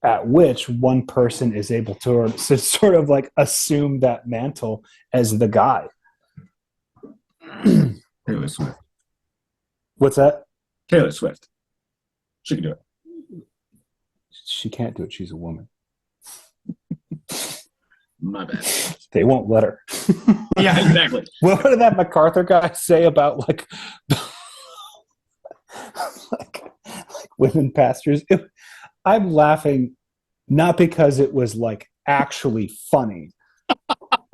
at which one person is able to sort of like assume that mantle as the guy. Taylor Swift. What's that? Taylor Swift. She can do it. She can't do it. She's a woman. My bad. They won't let her. Yeah, exactly. What did that MacArthur guy say about like women pastors? I'm laughing not because it was like actually funny.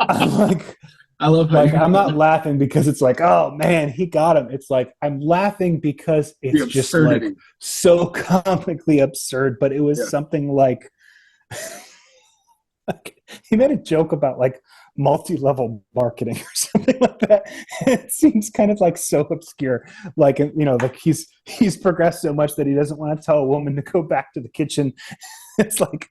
I love I'm not laughing because it's like, oh man, he got him. It's like I'm laughing because it's just like so comically absurd. But it was something like he made a joke about like multi-level marketing or something like that. It seems kind of like so obscure. Like, like he's progressed so much that he doesn't want to tell a woman to go back to the kitchen. It's like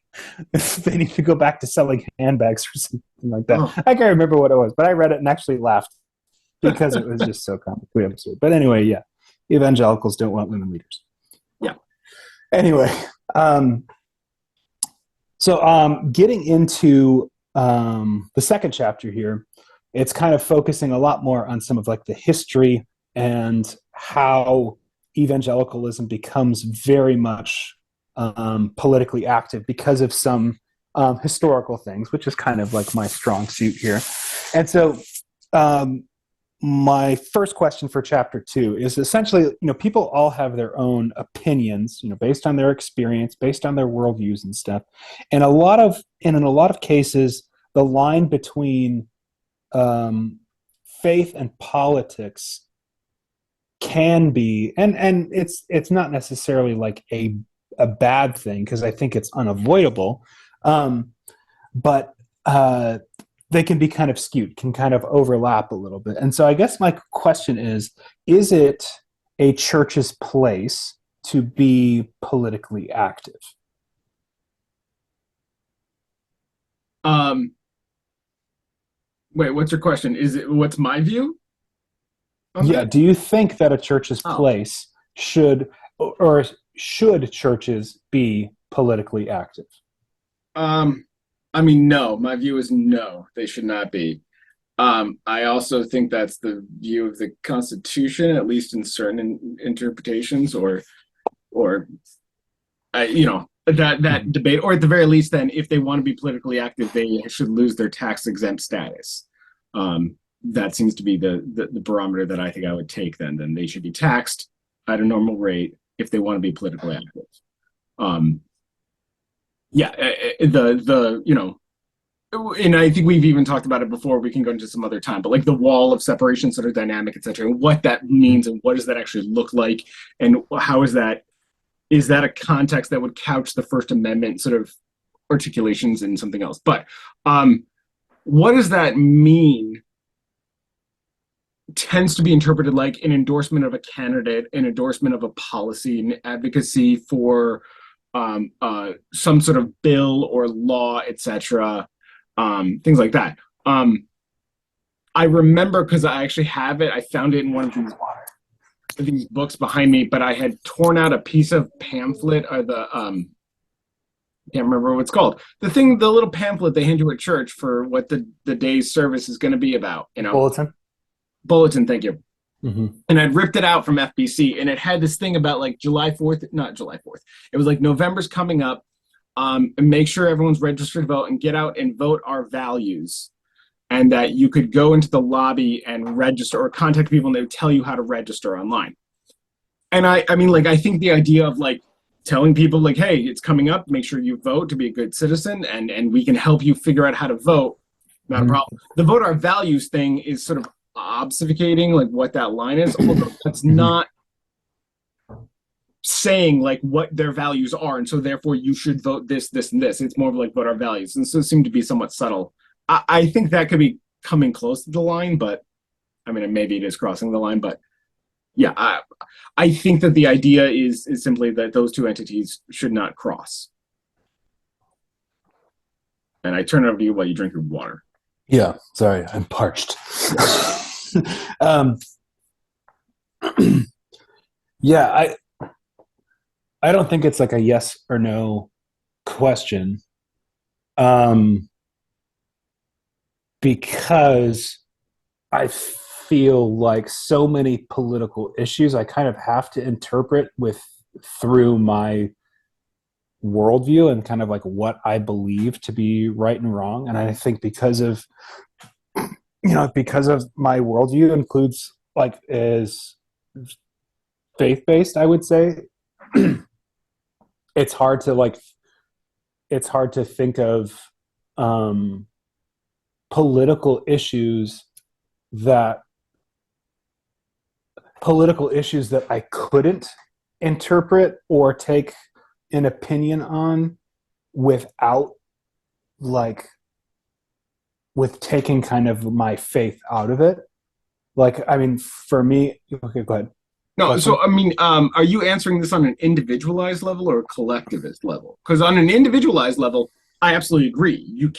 they need to go back to selling handbags or something like that. Oh. I can't remember what it was, but I read it and actually laughed because it was just so comically absurd. But anyway, yeah, evangelicals don't want women leaders. Yeah. Anyway, so getting into the second chapter here, it's kind of focusing a lot more on some of like the history and how evangelicalism becomes very much politically active because of some historical things, which is kind of like my strong suit here. And so my first question for chapter 2 is essentially, people all have their own opinions, based on their experience, based on their worldviews and stuff. And in a lot of cases, the line between faith and politics can be, and it's not necessarily like a bad thing, because I think it's unavoidable, but they can be kind of skewed, can kind of overlap a little bit. And so I guess my question is it a church's place to be politically active? Wait, what's your question? What's my view? Yeah, do you think that a church's place should churches be politically active? I mean, no. My view is no, they should not be. I also think that's the view of the Constitution, at least in certain interpretations, or that debate, or at the very least, then if they want to be politically active, they should lose their tax-exempt status. That seems to be the barometer that I think I would take. Then they should be taxed at a normal rate if they want to be politically active. And I think we've even talked about it before. We can go into some other time, but like the wall of separation, sort of dynamic, etc., and what that means, and what does that actually look like, and how is that a context that would couch the First Amendment sort of articulations in something else? But what does that mean tends to be interpreted like an endorsement of a candidate, an endorsement of a policy, an advocacy for some sort of bill or law, etc., things like that. I remember, because I actually have it, I found it in one of these books behind me, but I had torn out a piece of pamphlet, or the can't remember what it's called. The little pamphlet they hand you at church for what the day's service is going to be about. Bulletin, thank you. Mm-hmm. And I'd ripped it out from FBC, and it had this thing about like not July 4th. It was like November's coming up. and make sure everyone's registered to vote and get out and vote our values. And that you could go into the lobby and register or contact people and they would tell you how to register online. And I mean, like, I think the idea of like telling people like, hey, it's coming up, make sure you vote to be a good citizen, and we can help you figure out how to vote. Not a problem. The vote our values thing is sort of obfuscating like what that line is, although that's not saying like what their values are, and so therefore you should vote this, this, and this. It's more of like vote our values, and so it seemed to be somewhat subtle. I think that could be coming close to the line, but I mean, maybe it is crossing the line, but yeah, I think that the idea is simply that those two entities should not cross. And I turn it over to you while you drink your water. Yeah, sorry, I'm parched. Yeah, I don't think it's like a yes or no question, because I feel like so many political issues I kind of have to interpret through my worldview and kind of like what I believe to be right and wrong. And I think because of my worldview includes like is faith-based, I would say, it's hard to think of political issues that I couldn't interpret or take an opinion on without with taking kind of my faith out of it. Like, I mean, for me, okay, go ahead. No, so I mean, are you answering this on an individualized level or a collectivist level? Because on an individualized level, I absolutely agree.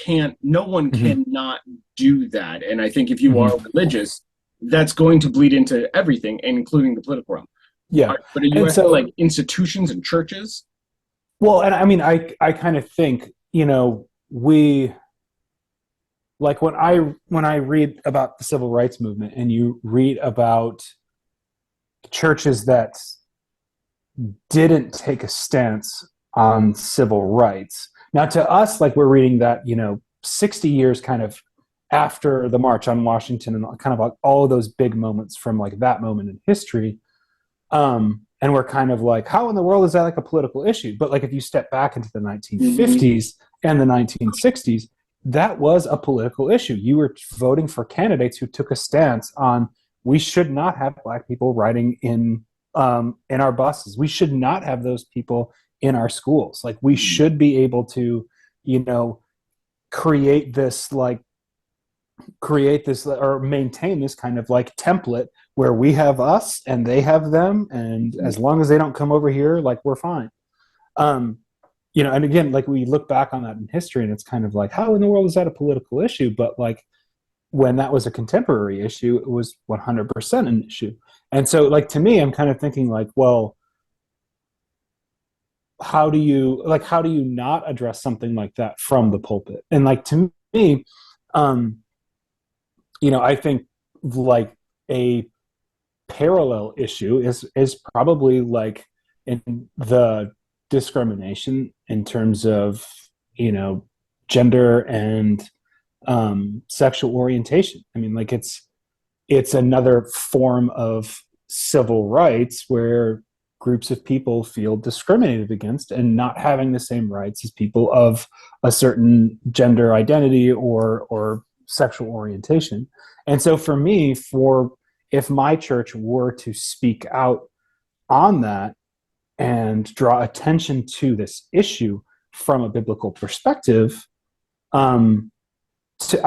No one cannot do that. And I think if you are religious, that's going to bleed into everything, including the political realm. Yeah. But are you asking like institutions and churches? Well, and I mean, I kind of think, we, like when I read about the civil rights movement and you read about churches that didn't take a stance on civil rights. Now to us, like we're reading that, 60 years kind of after the March on Washington and kind of like all of those big moments from like that moment in history. And we're kind of like, how in the world is that like a political issue? But like if you step back into the 1950s and the 1960s, that was a political issue. You were voting for candidates who took a stance on we should not have Black people riding in our buses. We should not have those people in our schools. Like we should be able to, create this or maintain this kind of like template where we have us and they have them, and as long as they don't come over here, like we're fine. And again, like we look back on that in history and it's kind of like, how in the world is that a political issue? But like when that was a contemporary issue, it was 100% an issue. And so like to me, I'm kind of thinking like, well, how do you not address something like that from the pulpit? And like to me, I think like a parallel issue is probably like in the discrimination in terms of gender and sexual orientation. I mean, like it's another form of civil rights where groups of people feel discriminated against and not having the same rights as people of a certain gender identity or sexual orientation. And so for me, if my church were to speak out on that and draw attention to this issue from a biblical perspective, I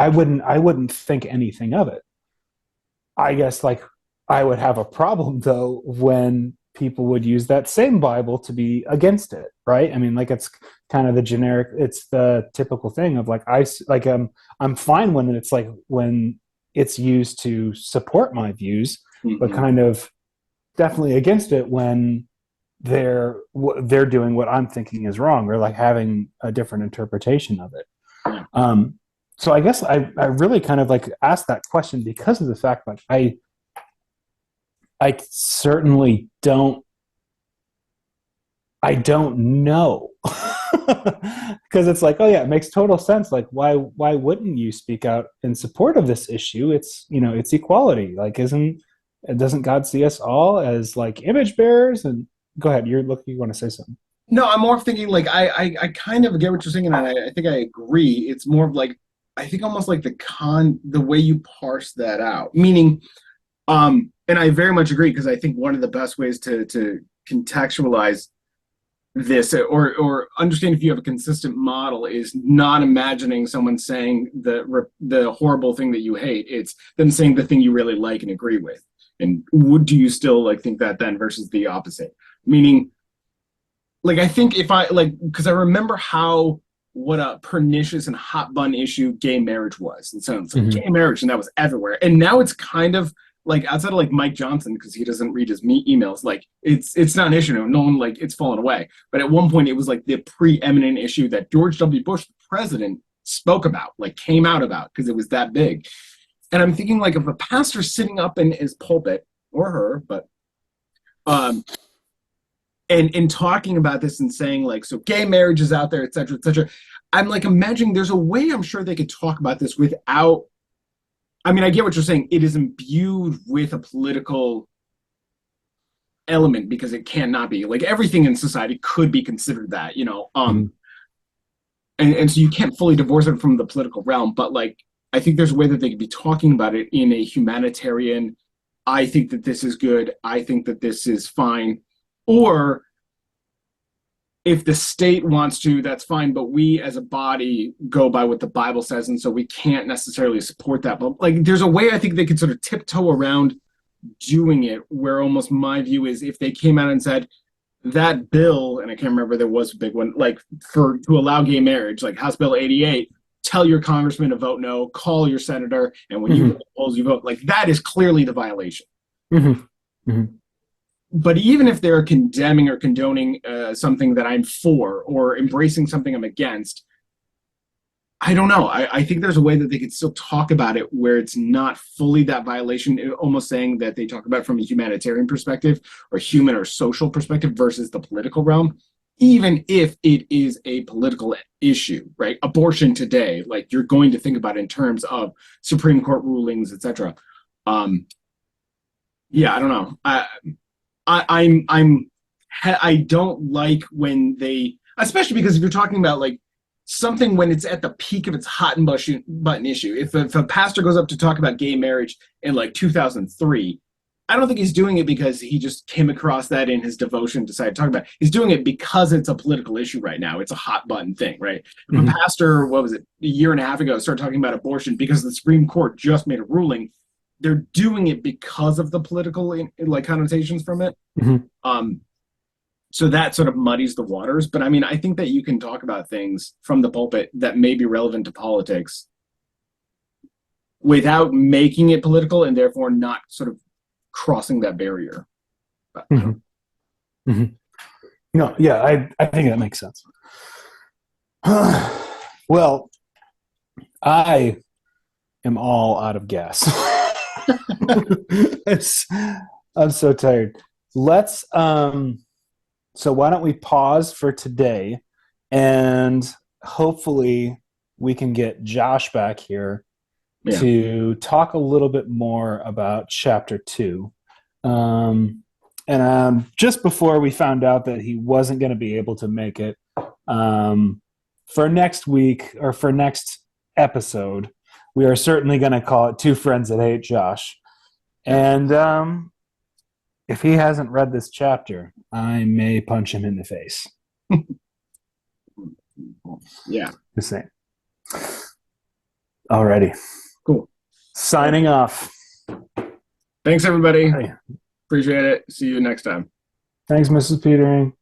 wouldn't think anything of it. I guess like I would have a problem though when people would use that same Bible to be against it, right? I mean, like it's kind of it's the typical thing of like I'm fine when it's like when it's used to support my views, but kind of definitely against it when they're doing what I'm thinking is wrong or like having a different interpretation of it. So I guess I really kind of like asked that question because of the fact like I certainly don't know. Because it's like, oh yeah, it makes total sense. Like, why wouldn't you speak out in support of this issue? It's, it's equality. Like, doesn't God see us all as like image bearers? And go ahead, you want to say something. No, I'm more thinking like I kind of get what you're saying, and I think I agree. It's more of like I think almost like the way you parse that out. Meaning, and I very much agree because I think one of the best ways to contextualize this or understand if you have a consistent model is not imagining someone saying the horrible thing that you hate. It's them saying the thing you really like and agree with. And do you still like think that then versus the opposite? Meaning, like I think if I like because I remember what a pernicious and hot button issue gay marriage was. And so it's like gay marriage, and that was everywhere. And now it's kind of like outside of like Mike Johnson, because he doesn't read his emails, like it's not an issue. No one like it's fallen away. But at one point it was like the preeminent issue that George W. Bush, the president, spoke about, like came out about because it was that big. And I'm thinking like if a pastor sitting up in his pulpit or her, but and talking about this and saying like, so gay marriage is out there, et cetera, et cetera. I'm like imagining there's a way I'm sure they could talk about this without, I mean, I get what you're saying. It is imbued with a political element because it cannot be. Like everything in society could be considered that, and so you can't fully divorce it from the political realm. But like, I think there's a way that they could be talking about it in a humanitarian, I think that this is good, I think that this is fine. Or if the state wants to, that's fine, but we as a body go by what the Bible says, and so we can't necessarily support that. But like, there's a way I think they could sort of tiptoe around doing it, where almost my view is if they came out and said that bill, and I can't remember, there was a big one, like to allow gay marriage, like House Bill 88, tell your congressman to vote no, call your senator, and when you polls, you vote. Like that is clearly the violation. But even if they're condemning or condoning something that I'm for or embracing something I'm against, I don't know. I think there's a way that they could still talk about it where it's not fully that violation, almost saying that they talk about it from a humanitarian perspective or human or social perspective versus the political realm, even if it is a political issue, right? Abortion today, like you're going to think about it in terms of Supreme Court rulings, etc. Yeah, I don't know. I don't like when they, especially because if you're talking about like something when it's at the peak of its hot and button issue. If a pastor goes up to talk about gay marriage in like 2003, I don't think he's doing it because he just came across that in his devotion, decided to talk about it. He's doing it because it's a political issue right now. It's a hot button thing, right? If a pastor, what was it, a year and a half ago, started talking about abortion because the Supreme Court just made a ruling, they're doing it because of the political like connotations from it. So that sort of muddies the waters. But I mean, I think that you can talk about things from the pulpit that may be relevant to politics without making it political and therefore not sort of crossing that barrier. No, yeah, I think that makes sense. Well, I am all out of gas. I'm so tired. Let's so why don't we pause for today, and hopefully we can get Josh back here to talk a little bit more about chapter 2. And just before we found out that he wasn't going to be able to make it for next week or for next episode, we are certainly going to call it Two Friends That Hate Josh. And if he hasn't read this chapter, I may punch him in the face. Yeah. Just saying. Alrighty. Cool. Signing off. Thanks, everybody. Hey. Appreciate it. See you next time. Thanks, Mrs. Petering.